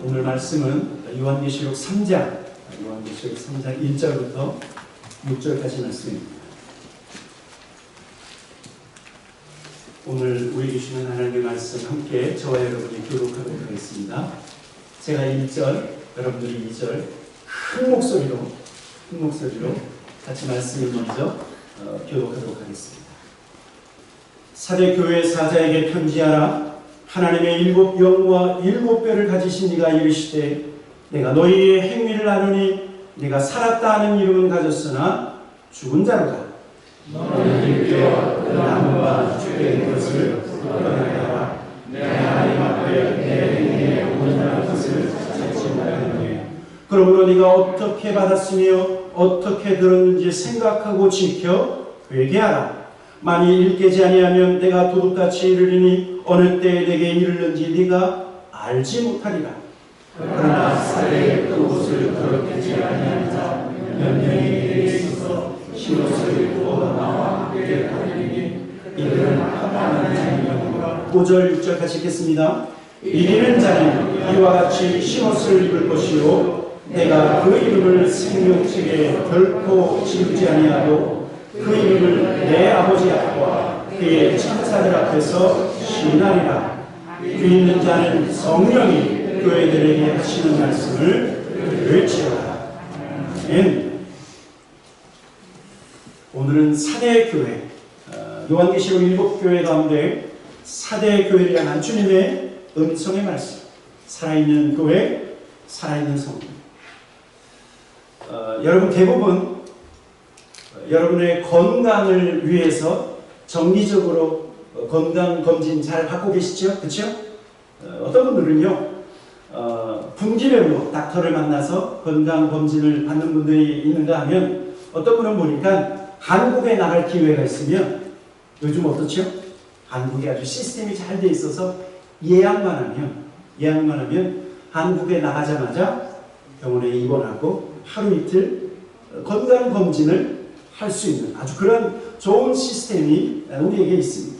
오늘 말씀은 요한계시록 3장 1절부터 6절까지 말씀입니다. 오늘 우리 주시는 하나님의 말씀 함께 저와 여러분이 교독하도록 하겠습니다. 제가 1절, 여러분들이 2절 큰 목소리로 같이 말씀을 먼저 교독하도록 하겠습니다. 사대 교회 사자에게 편지하라. 하나님의 7 영과 7 뼈를 가지신 이가 이르시되 내가 너희의 행위를 아노니 네가 살았다 하는 이름은 가졌으나 죽은 자로다. 너는 뼈와 그 나무가 죽게 것을 드러내라. 내 하나님 앞에 내 행위의 온전한 것을 찾지 못하느니. 그러므로 네가 어떻게 받았으며 어떻게 들었는지 생각하고 지켜 회개하라. 만일 읽게지 아니하면 내가 도둑같이 이르리니 어느 때에 내게 이르는지 네가 알지 못하리라. 그러나 사대의 그 옷을 더럽히지 아니한 자 몇 명이 있어서 흰옷을 입고 나와 함께 다니니 이들은 합당한 자이며. 5절 6절 같이 읽겠습니다. 이기는 자는 이와 같이 흰옷을 입을 것이요 내가 그 이름을 생명책에 결코 지우지 아니하고 그 이름을 내 아버지 앞과 그의 천사들 앞에서 시인하리라. 귀 있는 자는 성령이 교회들에게 하시는 말씀을 외치라. 아멘. 오늘은 사대 교회, 요한계시록 7교회 가운데 사대 교회를 향한 주님의 음성의 말씀, 살아있는 교회, 살아있는 성령. 여러분 대부분 여러분의 건강을 위해서 정기적으로 건강검진 잘 받고 계시죠? 그렇죠? 어떤 분들은요 분기별로 닥터를 만나서 건강검진을 받는 분들이 있는가 하면 어떤 분은 보니까 한국에 나갈 기회가 있으면 요즘 어떻죠? 한국에 아주 시스템이 잘 돼 있어서 예약만 하면 한국에 나가자마자 병원에 입원하고 하루 이틀 건강검진을 할 수 있는 아주 그런 좋은 시스템이 우리에게 있습니다.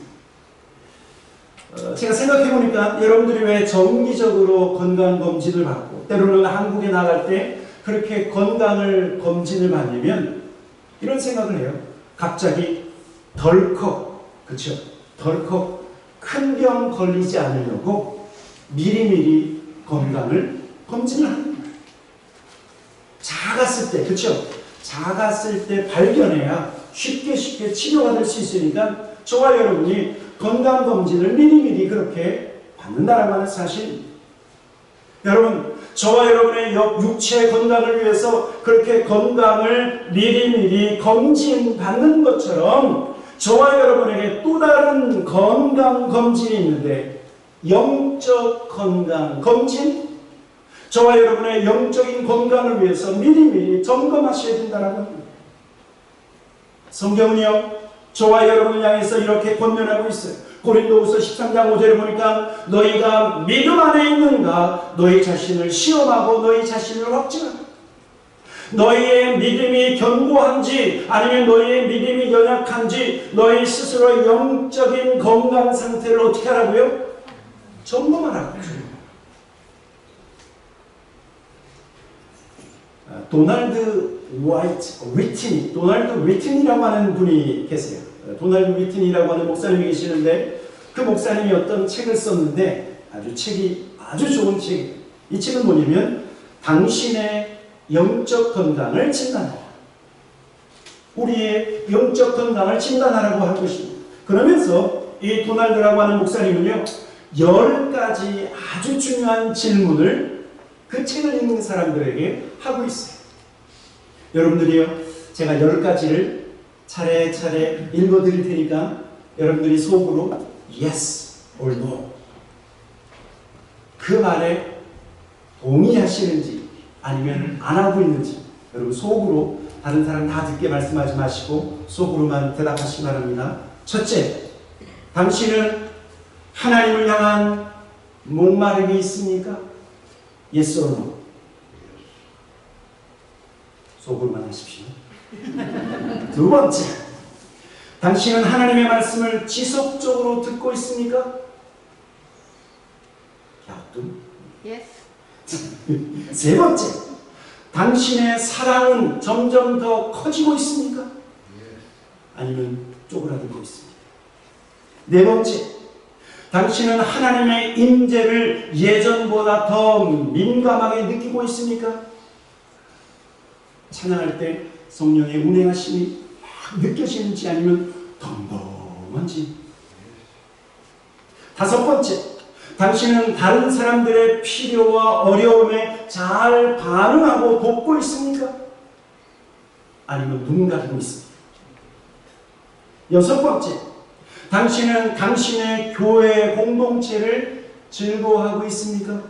제가 생각해보니까 여러분들이 왜 정기적으로 건강검진을 받고 때로는 한국에 나갈 때 그렇게 건강을 검진을 받냐면 이런 생각을 해요. 갑자기 덜컥 큰 병 걸리지 않으려고 미리미리 건강을 검진을 하는 거예요. 작았을 때 발견해야 쉽게 치료가 될 수 있으니까 저와 여러분이 건강검진을 미리미리 그렇게 받는다는 말은 사실입니다. 여러분, 저와 여러분의 육체 건강을 위해서 그렇게 건강을 미리미리 검진받는 것처럼 저와 여러분에게 또 다른 건강검진이 있는데 영적 건강검진? 저와 여러분의 영적인 건강을 위해서 미리미리 점검하셔야 된다는 겁니다. 성경은요, 저와 여러분을 향해서 이렇게 권면하고 있어요. 고린도후서 13장 5절에 보니까 너희가 믿음 안에 있는가 너희 자신을 시험하고 너희 자신을 확증하라. 너희의 믿음이 견고한지 아니면 너희의 믿음이 연약한지 너희 스스로의 영적인 건강 상태를 어떻게 하라고요? 점검하라고. 도널드 위튼이라고 하는 분이 계세요. 도널드 위튼이라고 하는 목사님이 계시는데 그 목사님이 어떤 책을 썼는데 책이 아주 좋은 책. 이 책은 뭐냐면 당신의 영적 건강을 진단하라. 우리의 영적 건강을 진단하라고 할 것입니다. 그러면서 이 도널드라고 하는 목사님은요 10가지 아주 중요한 질문을 그 책을 읽는 사람들에게 하고 있어요. 여러분들이요, 제가 10가지를 차례차례 읽어드릴 테니까 여러분들이 속으로 yes or no 그 말에 동의하시는지 아니면 안 하고 있는지 여러분 속으로 다른 사람 다 듣게 말씀하지 마시고 속으로만 대답하시기 바랍니다. 첫째, 당신은 하나님을 향한 목마름이 있습니까? yes or no. 속으로만 하십시오. 두 번째, 당신은 하나님의 말씀을 지속적으로 듣고 있습니까? 갸우뚱. Yes. 세 번째, 당신의 사랑은 점점 더 커지고 있습니까? 아니면 쪼그라들고 있습니까? 네 번째, 당신은 하나님의 임재를 예전보다 더 민감하게 느끼고 있습니까? 찬양할 때 성령의 운행하심이 막 느껴지는지 아니면 덤덤한지. 다섯 번째, 당신은 다른 사람들의 필요와 어려움에 잘 반응하고 돕고 있습니까? 아니면 눈 가리고 있습니까? 여섯 번째, 당신은 당신의 교회 공동체를 즐거워하고 있습니까?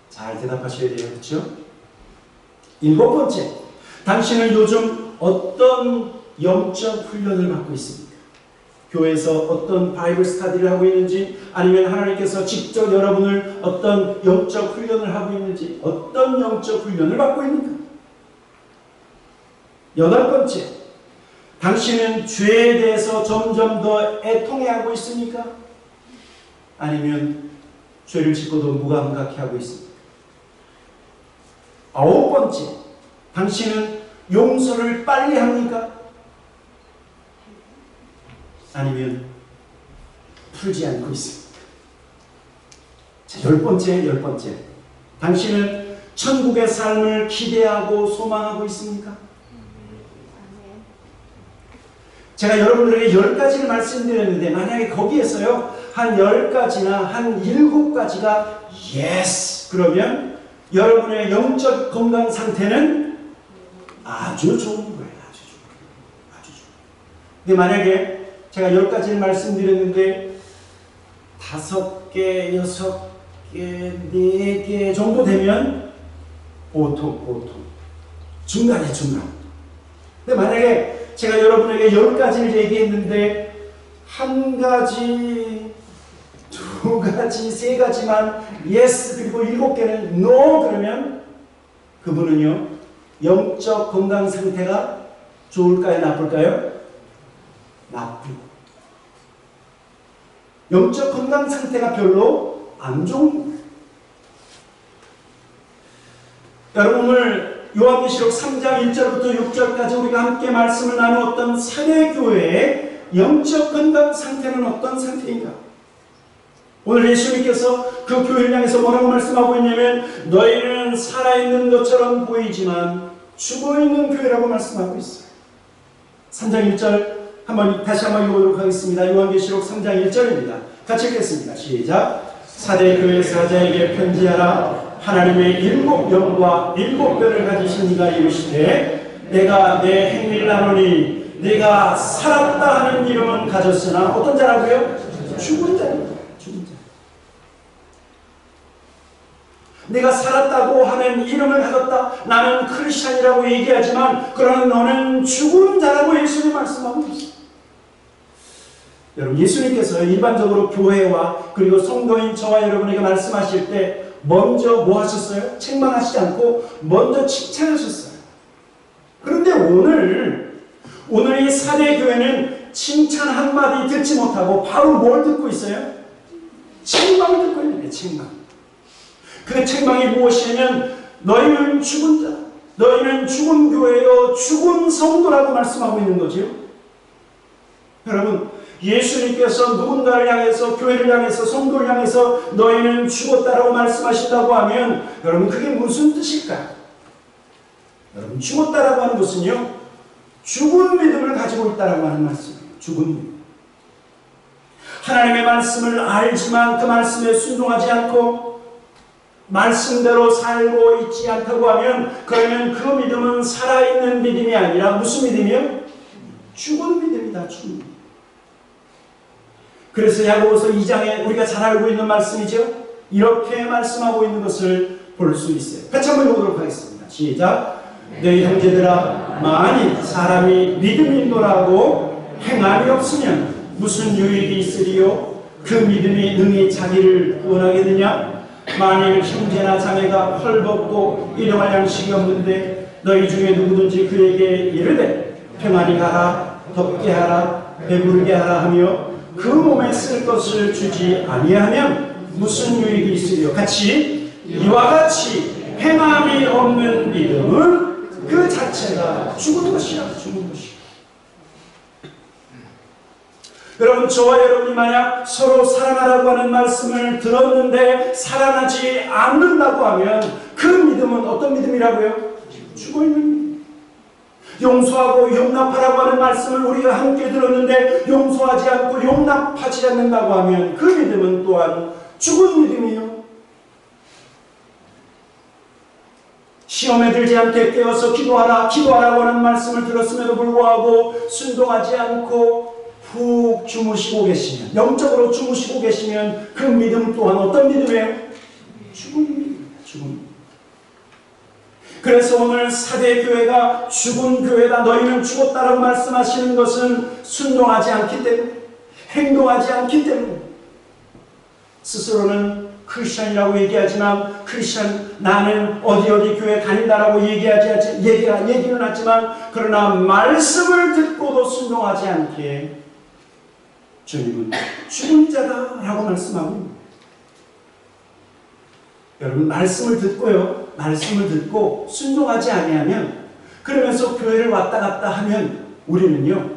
잘 대답하셔야 돼요. 그렇죠? 일곱 번째, 당신은 요즘 어떤 영적 훈련을 받고 있습니까? 교회에서 어떤 바이블 스터디를 하고 있는지, 아니면 하나님께서 직접 여러분을 어떤 영적 훈련을 하고 있는지, 어떤 영적 훈련을 받고 있는가? 여덟 번째, 당신은 죄에 대해서 점점 더 애통해하고 있습니까? 아니면 죄를 짓고도 무감각해하고 있습니까? 아홉 번째, 당신은 용서를 빨리 합니까? 아니면 풀지 않고 있습니까? 자, 열 번째, 당신은 천국의 삶을 기대하고 소망하고 있습니까? 제가 여러분들에게 10가지를 말씀드렸는데, 만약에 거기에서요 한 10가지나 한 7가지가 yes 그러면 여러분의 영적 건강 상태는 아주 좋은 거예요. 아주 좋은. 근데 만약에 제가 10가지를 말씀드렸는데 5개, 6개, 4개 정도 되면 보통 중간에 중간. 근데 만약에 제가 여러분에게 10가지를 얘기했는데 1가지, 2가지, 3가지만 yes 그리고 7개는 no 그러면 그분은요 영적 건강 상태가 좋을까요? 나쁠까요? 나쁘고, 영적 건강 상태가 별로 안 좋은 거예요. 여러분, 오늘 요한계시록 3장 1절부터 6절까지 우리가 함께 말씀을 나누었던 사내교회의 영적 건강 상태는 어떤 상태인가? 오늘 예수님께서 그 교회를 향해서 뭐라고 말씀하고 있냐면, 너희는 살아있는 것처럼 보이지만 죽어있는 교회라고 말씀하고 있어요. 3장 1절 다시 한번 읽어보도록 하겠습니다. 요한계시록 3장 1절입니다. 같이 읽겠습니다. 시작. 사대교회 사자에게 편지하라. 하나님의 7영과 7뼈를 가지신 이가 이르시되, 내가 내 행위를 나누니 네가 살았다 하는 이름은 가졌으나 어떤 자라고요? 죽은 자입니다. 죽은 자. 내가 살았다고 하는 이름을 가졌다. 나는 크리스찬이라고 얘기하지만 그러나 너는 죽은 자라고 예수님 말씀하고 있습니다. 여러분, 예수님께서 일반적으로 교회와 그리고 성도인 저와 여러분에게 말씀하실 때 먼저 뭐 하셨어요? 책망하시지 않고 먼저 칭찬하셨어요. 그런데 오늘 이 사대교회는 칭찬 한마디 듣지 못하고 바로 뭘 듣고 있어요? 책망을 듣고 있는 거예요. 책망. 그 책망이 무엇이냐면, 너희는 죽은 자, 너희는 죽은 교회요, 죽은 성도라고 말씀하고 있는 거죠. 여러분, 예수님께서 누군가를 향해서, 교회를 향해서, 성도를 향해서 너희는 죽었다라고 말씀하신다고 하면 여러분, 그게 무슨 뜻일까요? 여러분, 죽었다라고 하는 것은요, 죽은 믿음을 가지고 있다라고 하는 말씀이에요. 죽은 믿음. 하나님의 말씀을 알지만 그 말씀에 순종하지 않고 말씀대로 살고 있지 않다고 하면, 그러면 그 믿음은 살아있는 믿음이 아니라 무슨 믿음이요? 죽은 믿음이다. 죽은 믿음. 그래서 야고보서 2장에 우리가 잘 알고 있는 말씀이죠. 이렇게 말씀하고 있는 것을 볼 수 있어요. 같이 한번 읽어보도록 하겠습니다. 시작. 너희 형제들아, 만일 사람이 믿음이 있노라고 행함이 없으면 무슨 유익이 있으리요? 그 믿음이 능히 자기를 구원하겠느냐? 만일 형제나 자매가 헐벗고 일용할 양식이 없는데 너희 중에 누구든지 그에게 이르되 평안히 가라, 덥게 하라, 배부르게 하라 하며 그 몸에 쓸 것을 주지 아니하면 무슨 유익이 있으리요? 같이 이와 같이 행함이 없는 믿음은 그 자체가 죽은 것이라. 죽은 것이라. 여러분, 저와 여러분이 만약 서로 사랑하라고 하는 말씀을 들었는데 살아나지 않는다고 하면 그 믿음은 어떤 믿음이라고요? 죽어있는 믿음. 용서하고 용납하라고 하는 말씀을 우리가 함께 들었는데 용서하지 않고 용납하지 않는다고 하면 그 믿음은 또한 죽은 믿음이에요. 시험에 들지 않게 깨어서 기도하라고 하는 말씀을 들었음에도 불구하고 순종하지 않고 푹 주무시고 계시면, 영적으로 주무시고 계시면 그 믿음 또한 어떤 믿음이에요? 죽은 믿음입니다. 죽은 믿음. 그래서 오늘 사대교회가 죽은 교회다, 너희는 죽었다라고 말씀하시는 것은 순종하지 않기 때문에, 행동하지 않기 때문에, 스스로는 크리스천이라고 얘기하지만 나는 어디 교회 다닌다라고 얘기는 하지만 그러나 말씀을 듣고도 순종하지 않기에 주님은 죽은 자다라고 말씀하고 있습니다. 여러분, 말씀을 듣고 순종하지 아니하면, 그러면서 교회를 왔다 갔다 하면 우리는요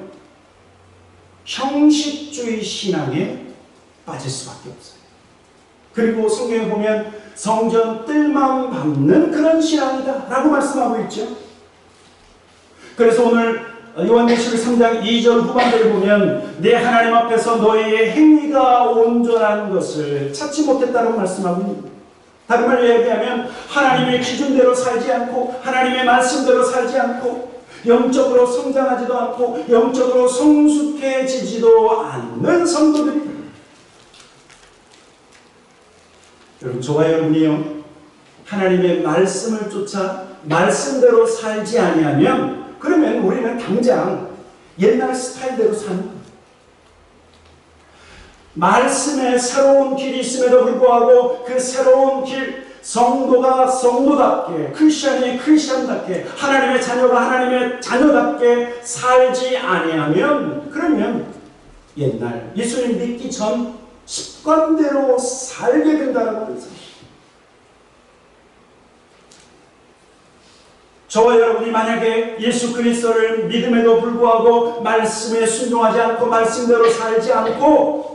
형식주의 신앙에 빠질 수밖에 없어요. 그리고 성경에 보면 성전 뜰만 밟는 그런 신앙이다 라고 말씀하고 있죠. 그래서 오늘 요한계시록 3장 2절 후반절에 보면 내 하나님 앞에서 너희의 행위가 온전한 것을 찾지 못했다고 말씀하고 있습니다. 다른 말로 얘기하면 하나님의 기준대로 살지 않고 하나님의 말씀대로 살지 않고 영적으로 성장하지도 않고 영적으로 성숙해지지도 않는 성도들이, 여러분, 저와 여러분이요 하나님의 말씀을 쫓아 말씀대로 살지 아니하면 그러면 우리는 당장 옛날 스타일대로 사는 거예요. 말씀에 새로운 길이 있음에도 불구하고 그 새로운 길, 성도가 성도답게, 크리스천이 크리스천답게, 하나님의 자녀가 하나님의 자녀답게 살지 아니하면 그러면 옛날 예수님 믿기 전 습관대로 살게 된다는 거죠. 저와 여러분이 만약에 예수 그리스도를 믿음에도 불구하고 말씀에 순종하지 않고 말씀대로 살지 않고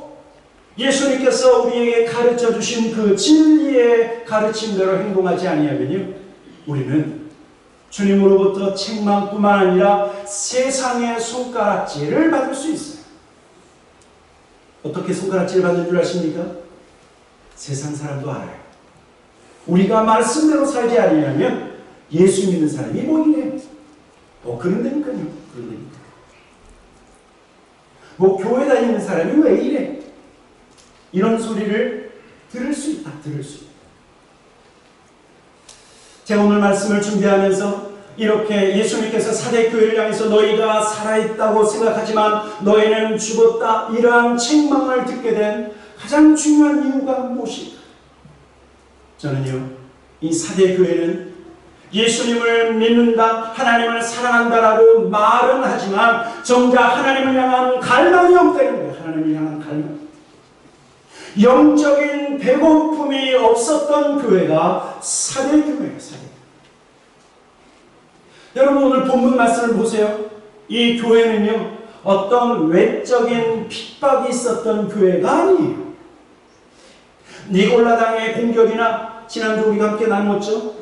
예수님께서 우리에게 가르쳐 주신 그 진리의 가르침대로 행동하지 아니하면요 우리는 주님으로부터 책망뿐만 아니라 세상의 손가락질을 받을 수 있어요. 어떻게 손가락질을 받는 줄 아십니까? 세상 사람도 알아요. 우리가 말씀대로 살지 아니하면 예수 믿는 사람이 뭐 이래? 그런다니까요. 그런다니까. 교회 다니는 사람이 왜 이래? 이런 소리를 들을 수 있다. 제가 오늘 말씀을 준비하면서 이렇게 예수님께서 사대교회를 향해서 너희가 살아있다고 생각하지만 너희는 죽었다, 이러한 책망을 듣게 된 가장 중요한 이유가 무엇일까? 저는요 이 사대교회는 예수님을 믿는다, 하나님을 사랑한다라고 말은 하지만 정작 하나님을 향한 갈망이 없다는 거예요. 하나님을 향한 갈망, 영적인 배고픔이 없었던 교회가 사대교회예요. 여러분, 오늘 본문 말씀을 보세요. 이 교회는요 어떤 외적인 핍박이 있었던 교회가 아니에요. 니골라당의 공격이나 지난주 우리가 함께 나눴죠.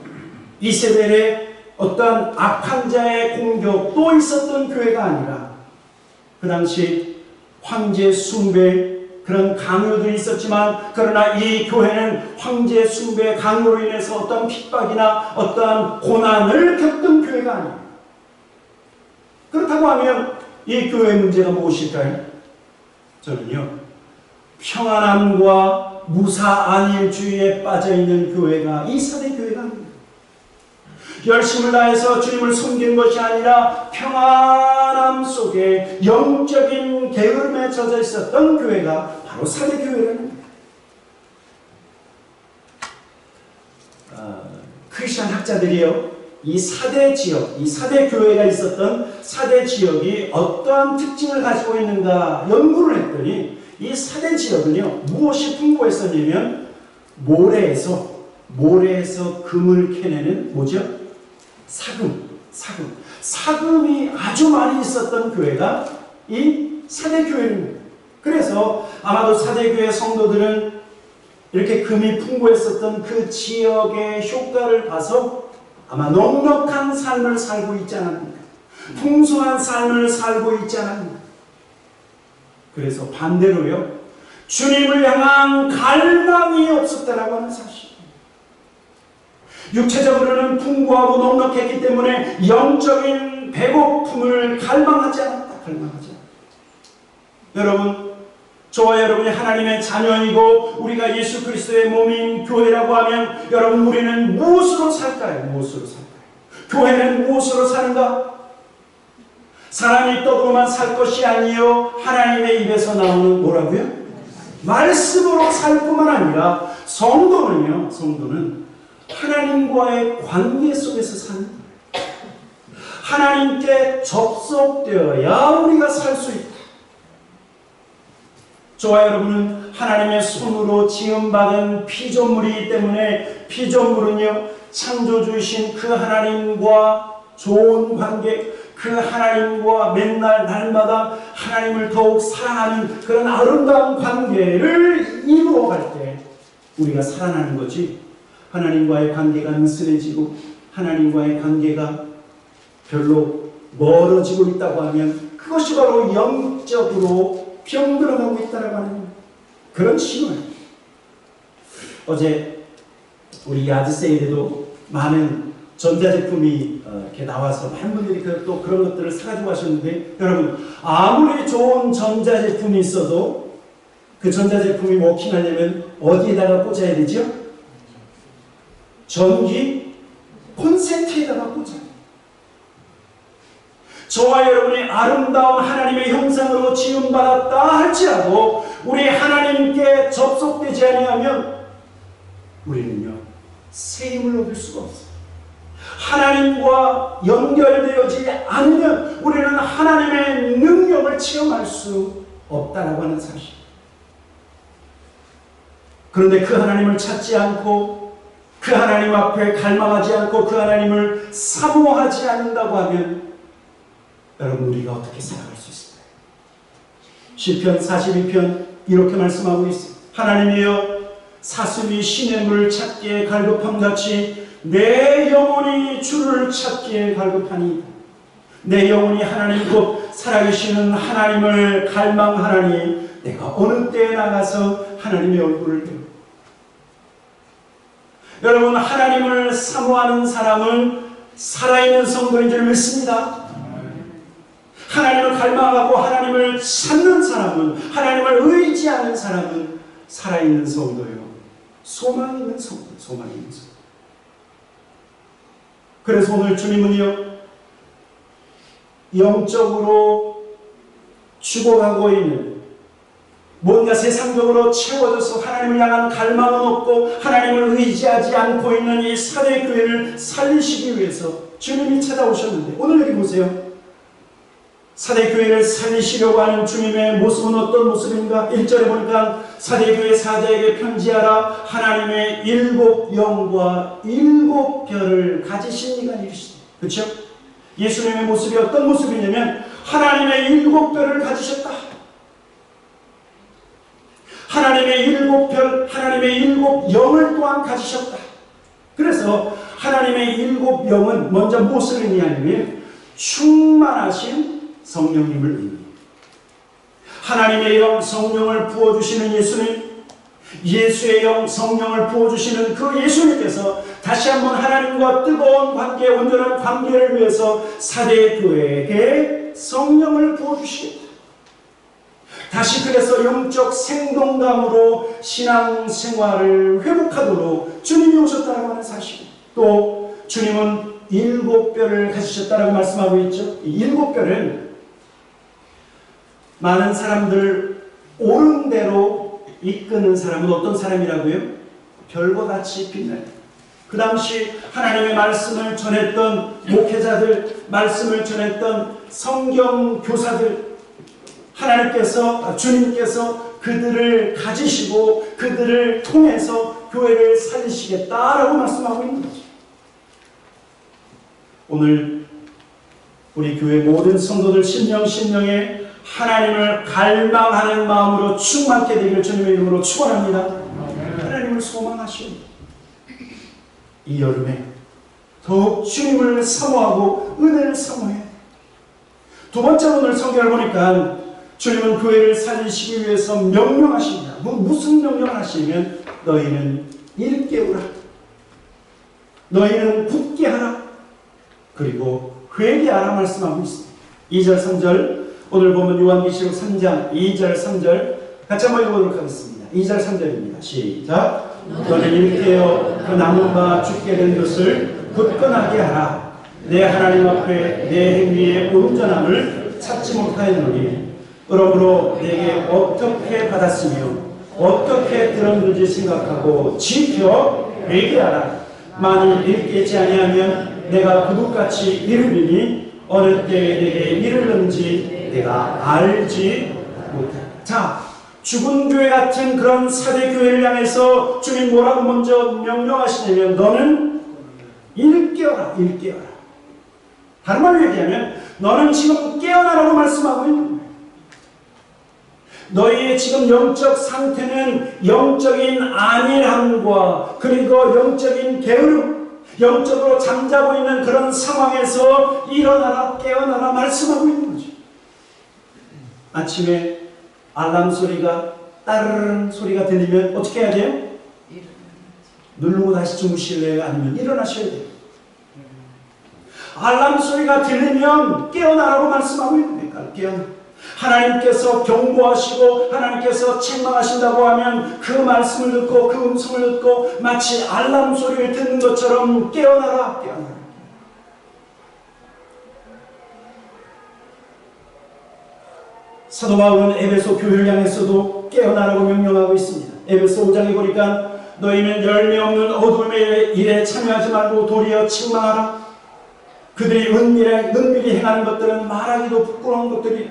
이세벨의 어떤 악한 자의 공격도 있었던 교회가 아니라 그 당시 황제 숭배 그런 강요들이 있었지만 그러나 이 교회는 황제 숭배 강요로 인해서 어떤 핍박이나 어떤 고난을 겪던 교회가 아니에요. 그렇다고 하면 이 교회의 문제가 무엇일까요? 저는요 평안함과 무사안일주의에 빠져있는 교회가 이 사대교회가 아닙니다. 열심을 다해서 주님을 섬기는 것이 아니라 평안함 속에 영적인 게으름에 젖어 있었던 교회가 바로 사대교회라는 겁니다. 크리스천 학자들이요 이 사대 지역, 이 사대교회가 있었던 사대 지역이 어떠한 특징을 가지고 있는가 연구를 했더니 이 사대 지역은요 무엇이 풍부했었냐면 모래에서 금을 캐내는 뭐죠? 사금이 아주 많이 있었던 교회가 이 사대교회입니다. 그래서 아마도 사대교회 성도들은 이렇게 금이 풍부했었던 그 지역의 효과를 봐서 아마 넉넉한 삶을 살고 있지 않았는가, 풍성한 삶을 살고 있지 않았는가. 그래서 반대로요, 주님을 향한 갈망이 없었다라고 하는 사실. 육체적으로는 풍부하고 넉넉했기 때문에 영적인 배고픔을 갈망하지 않았다. 여러분, 저와 여러분이 하나님의 자녀이고 우리가 예수 그리스도의 몸인 교회라고 하면 여러분, 우리는 무엇으로 살까요? 교회는 무엇으로 사는가? 사람이 떡으로만 살 것이 아니요 하나님의 입에서 나오는 뭐라고요? 말씀으로 살 뿐만 아니라 성도는 하나님과의 관계 속에서 사는 거예요. 하나님께 접속되어야 우리가 살 수 있다. 저와 여러분은 하나님의 손으로 지음받은 피조물이기 때문에 피조물은요, 창조주이신 그 하나님과 좋은 관계, 그 하나님과 맨날 날마다 하나님을 더욱 사랑하는 그런 아름다운 관계를 이루어갈 때 우리가 살아나는 거지, 하나님과의 관계가 느슨해지고 하나님과의 관계가 별로 멀어지고 있다고 하면 그것이 바로 영적으로 병들어가고 있다고 하는 그런 신호예요. 어제 우리 야드세일에도 많은 전자제품이 이렇게 나와서 많은 분들이 또 그런 것들을 사가지고 하셨는데, 여러분, 아무리 좋은 전자제품이 있어도 그 전자제품이 워킹하려면 어디에다가 꽂아야 되죠? 전기 콘센트에다가 꽂아요. 저와 여러분이 아름다운 하나님의 형상으로 지음받았다 할지라도 우리 하나님께 접속되지 아니하면 우리는요, 새 힘을 얻을 수가 없어요. 하나님과 연결되어지 않으면 우리는 하나님의 능력을 체험할 수 없다라고 하는 사실. 그런데 그 하나님을 찾지 않고 그 하나님 앞에 갈망하지 않고 그 하나님을 사모하지 않는다고 하면 여러분, 우리가 어떻게 살아갈 수 있을까요? 시편 42편 이렇게 말씀하고 있습니다. 하나님이여, 사슴이 시냇물을 찾기에 갈급함같이 내 영혼이 주를 찾기에 갈급하니 내 영혼이 하나님 곧 살아계시는 하나님을 갈망하나니 내가 어느 때에 나가서 하나님의 얼굴을 배우. 여러분, 하나님을 사모하는 사람은 살아있는 성도인 줄 믿습니다. 하나님을 갈망하고 하나님을 찾는 사람은, 하나님을 의지하는 사람은 살아있는 성도예요. 소망 있는 성도. 그래서 오늘 주님은요, 영적으로 죽어가고 있는, 뭔가 세상적으로 채워져서 하나님을 향한 갈망은 없고 하나님을 의지하지 않고 있는 이 사대교회를 살리시기 위해서 주님이 찾아오셨는데, 오늘 여기 보세요. 사대교회를 살리시려고 하는 주님의 모습은 어떤 모습인가? 1절에 보니까 사대교회 사자에게 편지하라. 하나님의 7 영과 7 별을 가지신 이가 이르시니. 그렇죠? 예수님의 모습이 어떤 모습이냐면 하나님의 7 별을 가지셨다. 하나님의 7 별, 하나님의 7 영을 또한 가지셨다. 그래서 하나님의 7 영은 먼저 무엇을 의미하냐면 충만하신 성령님을 의미해요. 하나님의 영 성령을 부어주시는 예수님, 예수의 영 성령을 부어주시는 그 예수님께서 다시 한번 하나님과 뜨거운 관계, 온전한 관계를 위해서 사대교회에게 성령을 부어주시겠다. 다시 그래서 영적 생동감으로 신앙생활을 회복하도록 주님이 오셨다고 하는 사실. 또 주님은 7 별을 가지셨다라고 말씀하고 있죠. 이 7 별은 많은 사람들 옳은 대로 이끄는 사람은 어떤 사람이라고요? 별과 같이 빛나요. 그 당시 하나님의 말씀을 전했던 목회자들, 말씀을 전했던 성경 교사들, 하나님께서, 주님께서 그들을 가지시고 그들을 통해서 교회를 살리시겠다라고 말씀하고 있는 거죠. 오늘 우리 교회 모든 성도들 신령에 하나님을 갈망하는 마음으로 충만케 되기를 주님의 이름으로 축원합니다. 하나님을 소망하시오. 이 여름에 더욱 주님을 사모하고 은혜를 사모해. 두 번째로 오늘 성경을 보니까 주님은 교회를 살리시기 위해서 명령하십니다. 무슨 명령을 하시냐면 너희는 일깨우라. 너희는 굳게 하라. 그리고 회개하라 말씀하고 있습니다. 2절 3절 오늘 보면 요한계시록 3장 2절 3절 같이 한번 읽어보도록 하겠습니다. 2절 3절입니다. 시작. 너는 일깨어 그 남은 바 죽게 된 것을 굳건하게 하라. 내 하나님 앞에 내 행위의 온전함을 찾지 못하였노니 그러므로 내게 어떻게 받았으며 어떻게 들었는지 생각하고 지켜 회개하라. 만일 일깨지 아니하면 내가 그것같이 이르리니 어느 때에 내게 이르는지 내가 알지 못해. 자, 죽은 교회 같은 그런 사대 교회를 향해서 주님 뭐라고 먼저 명령하시냐면 너는 일깨어라. 다른 말로 얘기하면 너는 지금 깨어나라고 말씀하고 있는 거예요. 너희의 지금 영적 상태는 영적인 안일함과 그리고 영적인 게으름, 영적으로 잠자고 있는 그런 상황에서 일어나라, 깨어나라 말씀하고 있는 거죠. 아침에 알람 소리가 따르릉 소리가 들리면 어떻게 해야 돼요? 누르고 다시 주무실래요? 아니면 일어나셔야 돼요. 알람 소리가 들리면 깨어나라고 말씀하고 있는 거예요. 깨어나. 하나님께서 경고하시고 하나님께서 책망하신다고 하면 그 말씀을 듣고 그 음성을 듣고 마치 알람 소리를 듣는 것처럼 깨어나라. 사도 바울은 에베소 교회를 향해서도 깨어나라고 명령하고 있습니다. 에베소 5장에 보니까 너희는 열매 없는 어둠의 일에 참여하지 말고 도리어 책망하라. 그들이 은밀히 행하는 것들은 말하기도 부끄러운 것들이에요.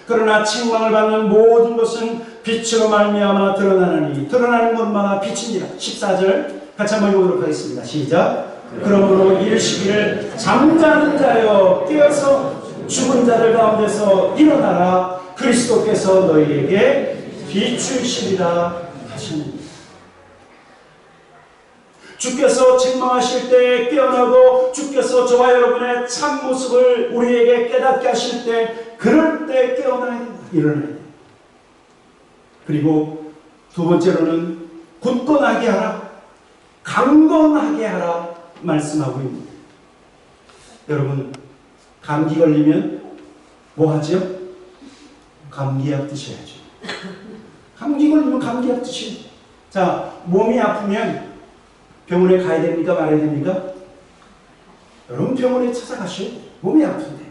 그러나 책망을 받는 모든 것은 빛으로 말미암아 드러나느니 드러나는 것마다 빛이니라. 14절 같이 한번 읽어보도록 하겠습니다. 시작. 그러므로 이르시기를 잠자는 자여 깨어서 죽은 자들 가운데서 일어나라. 그리스도께서 너희에게 비추시리라 하시니. 주께서 책망하실 때 깨어나고 주께서 저와 여러분의 참 모습을 우리에게 깨닫게 하실 때 그럴 때 깨어나야 된다. 일어나야 된다. 그리고 두 번째로는 굳건하게 하라. 강건하게 하라 말씀하고 있습니다. 여러분 감기 걸리면 뭐 하죠? 감기약 드셔야죠. 감기 걸리면 감기약 드시죠. 자, 몸이 아프면 병원에 가야 됩니까? 말아야 됩니까? 여러분 병원에 찾아가셔야 돼요. 몸이 아픈데.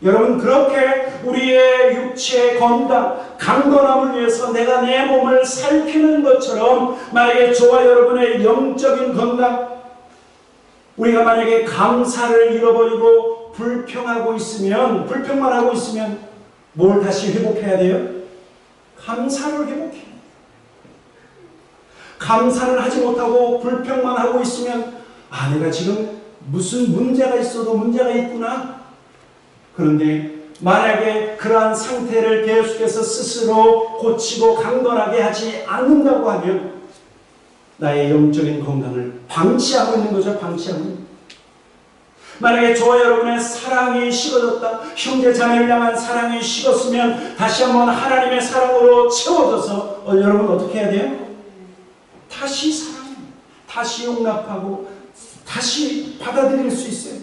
여러분 그렇게 우리의 육체의 건강, 강건함을 위해서 내가 내 몸을 살피는 것처럼 만약에 저와 여러분의 영적인 건강, 우리가 만약에 감사를 잃어버리고 불평만 하고 있으면 뭘 다시 회복해야 돼요? 감사를 회복해요. 감사를 하지 못하고 불평만 하고 있으면 내가 지금 무슨 문제가 있어도 문제가 있구나. 그런데 만약에 그러한 상태를 계속해서 스스로 고치고 강건하게 하지 않는다고 하면 나의 영적인 건강을 방치하고 있는 거죠. 방치하고 있는 거죠. 만약에 저와 여러분의 사랑이 식어졌다. 형제 자매를 향한 사랑이 식었으면 다시 한번 하나님의 사랑으로 채워져서 여러분 어떻게 해야 돼요? 다시 사랑합니다. 다시 용납하고 다시 받아들일 수 있어요.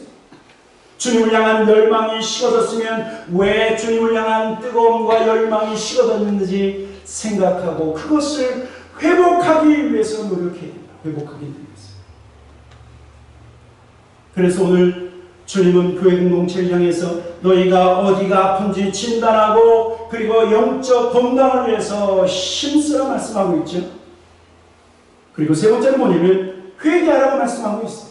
주님을 향한 열망이 식어졌으면 왜 주님을 향한 뜨거움과 열망이 식어졌는지 생각하고 그것을 회복하기 위해서 노력해야 됩니다. 회복하기 위해서. 그래서 오늘 주님은 교회 공동체를 향해서 너희가 어디가 아픈지 진단하고 그리고 영적 건강을 위해서 힘쓰라 말씀하고 있죠. 그리고 세 번째는 뭐냐면 회개하라고 말씀하고 있어요.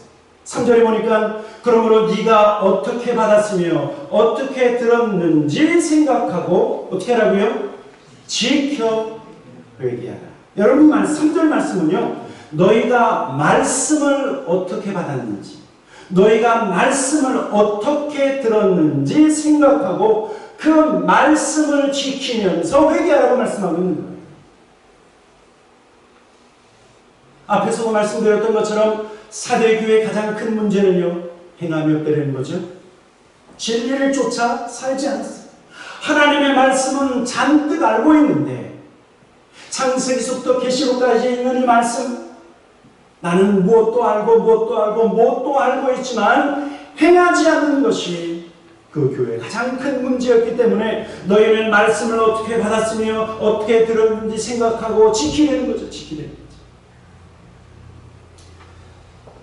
3절에 보니까 그러므로 네가 어떻게 받았으며 어떻게 들었는지 생각하고 어떻게 하라고요? 지켜 회개하라. 여러분 3절 말씀은요, 너희가 말씀을 어떻게 받았는지, 너희가 말씀을 어떻게 들었는지 생각하고 그 말씀을 지키면서 회개하라고 말씀하고 있는 거예요. 앞에서도 말씀드렸던 것처럼 사대교회의 가장 큰 문제는요, 행함이 없다는 거죠. 진리를 쫓아 살지 않았어요. 하나님의 말씀은 잔뜩 알고 있는데, 창세기서부터 계시록까지 있는 이 말씀, 나는 무엇도 알고 있지만 행하지 않는 것이 그 교회의 가장 큰 문제였기 때문에 너희는 말씀을 어떻게 받았으며 어떻게 들었는지 생각하고 지키려는 거죠. 지키려는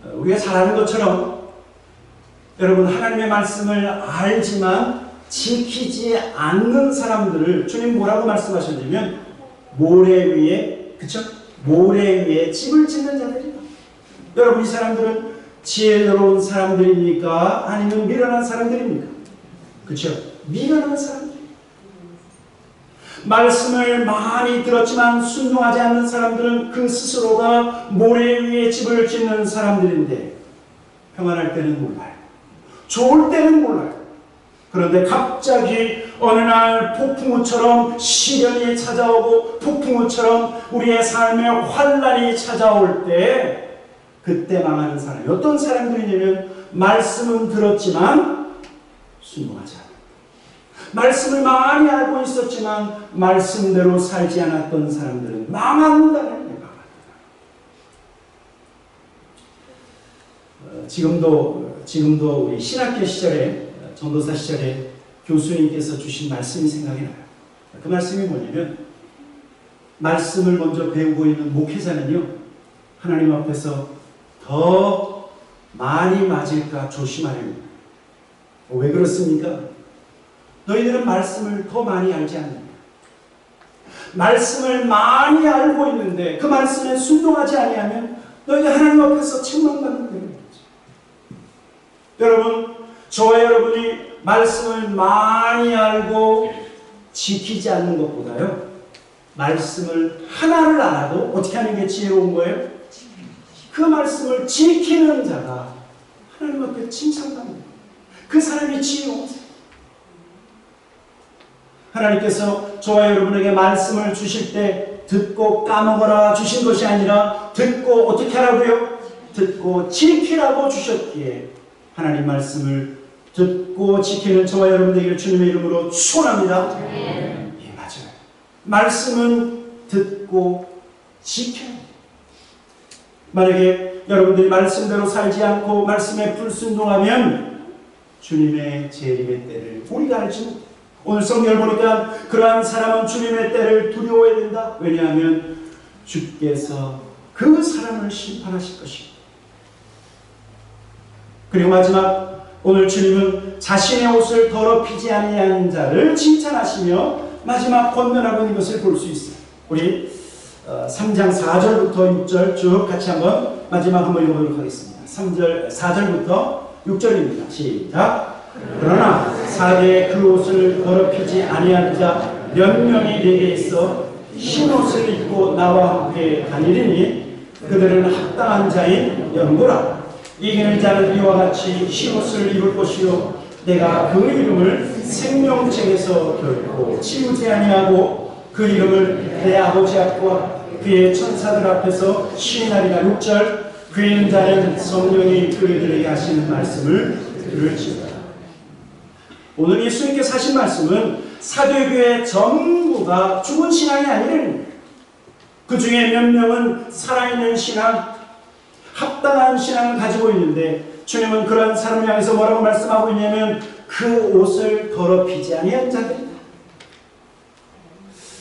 거죠. 우리가 잘 아는 것처럼 여러분, 하나님의 말씀을 알지만 지키지 않는 사람들을 주님 뭐라고 말씀하셨냐면 모래 위에, 그쵸? 모래 위에 집을 짓는 자들이다. 여러분, 이 사람들은 지혜로운 사람들입니까? 아니면 미련한 사람들입니까? 그쵸? 미련한 사람들. 말씀을 많이 들었지만 순종하지 않는 사람들은 그 스스로가 모래 위에 집을 짓는 사람들인데, 평안할 때는 몰라요. 좋을 때는 몰라요. 그런데 갑자기 어느 날 폭풍우처럼 시련이 찾아오고 폭풍우처럼 우리의 삶에 환난이 찾아올 때 그때 망하는 사람이 어떤 사람들이냐면 말씀은 들었지만 순종하지 않아요. 말씀을 많이 알고 있었지만 말씀대로 살지 않았던 사람들은 망한다는 게 망한다. 지금도 우리 신학교 시절에, 전도사 시절에 교수님께서 주신 말씀이 생각이 나요. 그 말씀이 뭐냐면, 말씀을 먼저 배우고 있는 목회자는요, 하나님 앞에서 더 많이 맞을까 조심하랍니다. 왜 그렇습니까? 너희들은 말씀을 더 많이 알지 않느냐. 말씀을 많이 알고 있는데 그 말씀에 순종하지 아니하면 너희가 하나님 앞에서 책망받는 거예요. 여러분, 저와 여러분이 말씀을 많이 알고 지키지 않는 것보다요, 말씀을 하나를 알아도 어떻게 하는 게 지혜로운 거예요? 그 말씀을 지키는 자가 하나님 앞에 칭찬받는 거예요. 그 사람이 지혜로운 사람. 하나님께서 저와 여러분에게 말씀을 주실 때 듣고 까먹어라 주신 것이 아니라 듣고 어떻게 하라고요? 듣고 지키라고 주셨기에 하나님 말씀을 듣고 지키는 저와 여러분 되기를 주님의 이름으로 축원합니다. 예, 맞아요. 말씀은 듣고 지켜야 돼요. 만약에 여러분들이 말씀대로 살지 않고 말씀에 불순종하면 주님의 재림의 때를 우리가 알지 못해요. 오늘 성경을 보니까 그러한 사람은 주님의 때를 두려워해야 된다. 왜냐하면 주께서 그 사람을 심판하실 것입니다. 그리고 마지막, 오늘 주님은 자신의 옷을 더럽히지 아니한 자를 칭찬하시며 마지막 권면하고 있는 것을 볼 수 있어요. 우리 3장 4절부터 6절 쭉 같이 한번 마지막 한번 읽어보도록 하겠습니다. 4절부터 6절입니다. 시작. 그러나 사대에 그 옷을 더럽히지 아니한 자 몇 명이 내게 있어 흰옷을 입고 나와 함께 다니리니 그들은 합당한 자인 연고라. 이기는 자는 이와 같이 흰옷을 입을 것이요 내가 그 이름을 생명책에서 결코 치우지 아니하고 그 이름을 내 아버지 앞과 그의 천사들 앞에서 시인하리라. 6절. 그 있는 자는 성령이 그들에게 하시는 말씀을 들을지어다. 오늘 예수님께서 하신 말씀은 사도교회 전부가 죽은 신앙이 아니라는, 그 중에 몇 명은 살아있는 신앙, 합당한 신앙을 가지고 있는데 주님은 그런 사람을 향해서 뭐라고 말씀하고 있냐면 그 옷을 더럽히지 아니한 자들이다.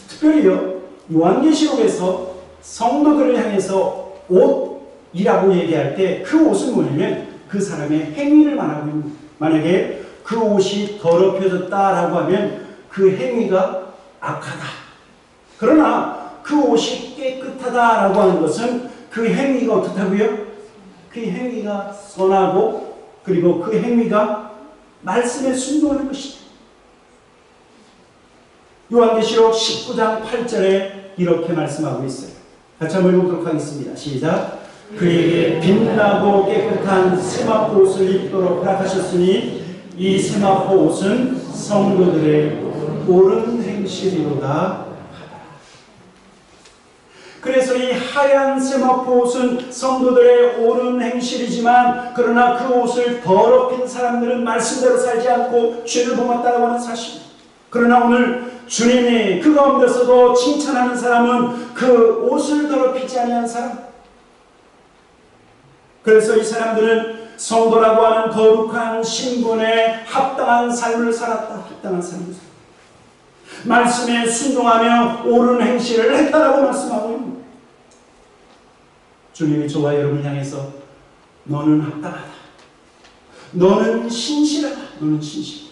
특별히요, 요한계시록에서 성도들을 향해서 옷이라고 얘기할 때 그 옷은 뭐냐면 그 사람의 행위를 말하고 있는 거예요. 만약에 그 옷이 더럽혀졌다라고 하면 그 행위가 악하다. 그러나 그 옷이 깨끗하다라고 하는 것은 그 행위가 어떻다고요? 그 행위가 선하고 그리고 그 행위가 말씀에 순종하는 것이다. 요한계시록 19장 8절에 이렇게 말씀하고 있어요. 같이 한번 읽어보도록 하겠습니다. 시작. 그에게 빛나고 깨끗한 세마포 옷을 입도록 허락하셨으니 이 세마포 옷은 성도들의 옳은 행실이로다. 그래서 이 하얀 세마포 옷은 성도들의 옳은 행실이지만, 그러나 그 옷을 더럽힌 사람들은 말씀대로 살지 않고 죄를 범했다고 하는 사실. 그러나 오늘 주님이 그 가운데서도 칭찬하는 사람은 그 옷을 더럽히지 아니한 사람. 그래서 이 사람들은 성도라고 하는 거룩한 신분에 합당한 삶을 살았다. 합당한 삶을 살았다. 말씀에 순종하며 옳은 행실을 했다라고 말씀하고 있습니다. 주님이 저와 여러분을 향해서 너는 합당하다. 너는 신실하다. 너는 신실하다.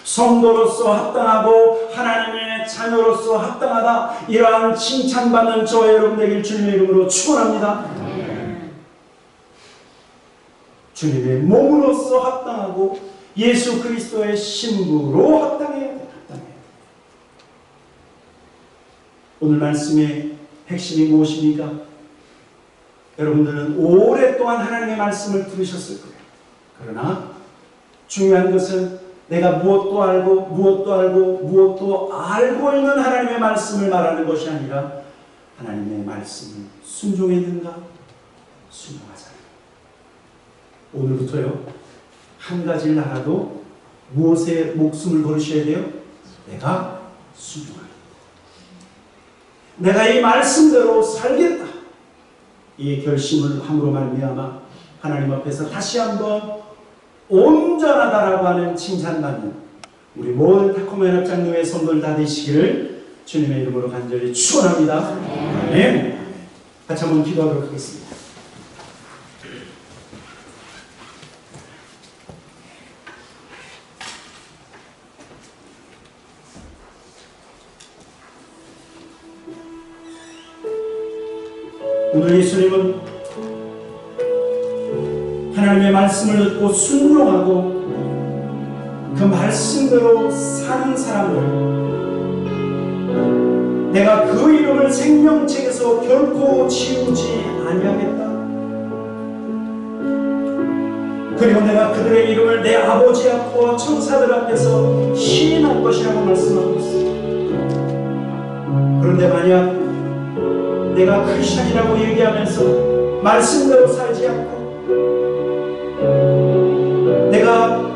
성도로서 합당하고 하나님의 자녀로서 합당하다. 이러한 칭찬받는 저와 여러분 되길 주님의 이름으로 축원합니다. 주님의 몸으로서 합당하고 예수 그리스도의 신부로 합당해야 돼. 오늘 말씀의 핵심이 무엇입니까? 여러분들은 오랫동안 하나님의 말씀을 들으셨을 거예요. 그러나 중요한 것은 내가 무엇도 알고 있는 하나님의 말씀을 말하는 것이 아니라 하나님의 말씀을 순종했는가? 순종하잖아요. 오늘부터요, 한 가지를 알아도 무엇에 목숨을 걸으셔야 돼요? 내가 순종하겠다. 내가 이 말씀대로 살겠다. 이 결심을 함으로 말미암아 하나님 앞에서 다시 한번 온전하다라고 하는 칭찬받는 우리 모든 타코맨 합장님의 성도들 다 되시기를 주님의 이름으로 간절히 축원합니다. 아멘. 같이 한번 기도하도록 하겠습니다. 오늘 예수님은 하나님의 말씀을 듣고 순종하고 그 말씀대로 사는 사람을 내가 그 이름을 생명책에서 결코 지우지 아니하겠다. 그리고 내가 그들의 이름을 내 아버지 앞과 천사들 앞에서 시인할 것이라고 말씀하고 있습니다. 그런데 만약 내가 크리스천이라고 얘기하면서 말씀대로 살지 않고 내가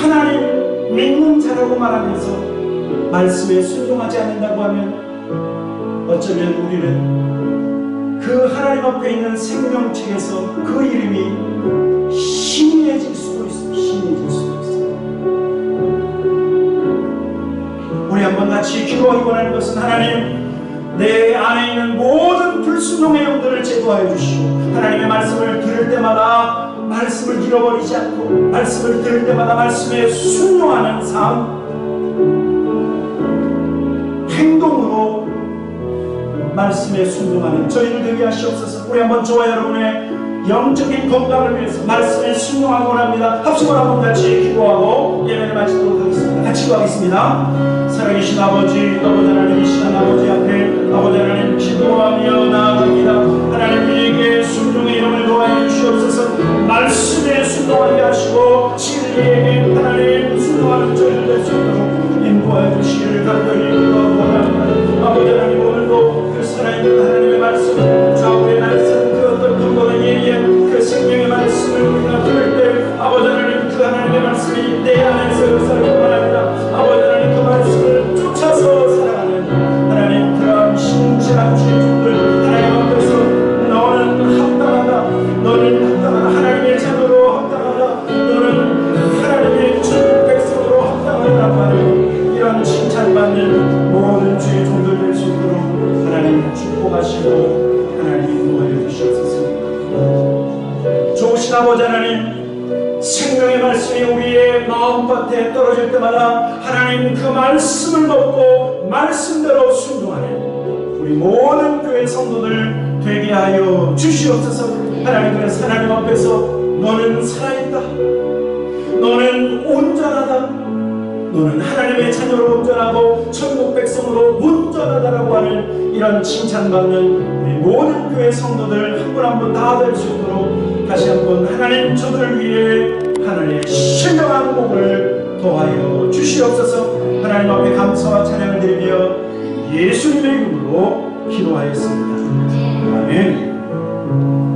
하나님 믿는 자라고 말하면서 말씀에 순종하지 않는다고 하면 어쩌면 우리는 그 하나님 앞에 있는 생명책에서 그 이름이 희미해질 수도 있습니다. 희미해질 수도 있습니다. 우리 한번 같이 기도하기 원하는 것은 하나님, 내 안에 있는 모든 불순종의 영들을 제거하여 주시고 하나님의 말씀을 들을 때마다 말씀을 잃어버리지 않고 말씀을 들을 때마다 말씀에 순종하는 삶, 행동으로 말씀에 순종하는 저희를 되게 하시옵소서. 우리 한번 저와 여러분의 영적인 건강을 위해서 말씀에 순종하기 원합니다. 합심을 한번 같이 기도하고 예배를 마치도록 하겠습니다. 같이 기도하겠습니다. 살아계신 아버지, 아버지 하나님이신 아버지 앞에 아버지 하나님 기도하며 나아갑니다. 하나님 우리에게 순종의 이름을 도와해 주시옵소서. 말씀에 순종하게 하시고 진리에게 하나님 순종하는 저희를 될 수 있도록 인도하여 주시기를 간절히 기도하고 원합니다. 아버지 하나님 오늘도 그 살아있는 하나님의 말씀, 좌우의 말씀, 그 어떤 근거는 예리한 그 생명의 말씀을 우리가 들을 때 아버지 하나님 그 하나님의 말씀이 내 안에서 역사를 원합니다. 아버지 하나님 그 말씀을 쫓아서 살아가는 하나님 그런 신실한 주님들 하나님 앞에서 너는 합당하다, 너는 합당하다, 하나님의 자녀로 합당하다, 너는 하나님의 주 백성으로 합당하다라고 하는 이런 칭찬받는 모든 주의 종들 될 수 있도록 하나님 축복하시고 하나님 인도하여 주시옵소서. 좋으신 아버지 하나님, 생명의 말씀이 우리의 마음밭에 떨어질 때마다 하나님 그 말씀을 먹고 말씀대로 순종하는 우리 모든 교회 성도들 되게 하여 주시옵소서. 하나님, 그래서 하나님 앞에서 너는 살아있다, 너는 온전하다, 너는 하나님의 자녀로 온전하고 천국 백성으로 온전하다라고 하는 이런 칭찬받는 우리 모든 교회 성도들 한 분 한 분 다 될 수 있도록 다시 한번 하나님 저들을 위해 하나님의 신령한 복을 더하여 주시옵소서. 하나님 앞에 감사와 찬양을 드리며 예수님의 이름으로 기도하였습니다. 아멘.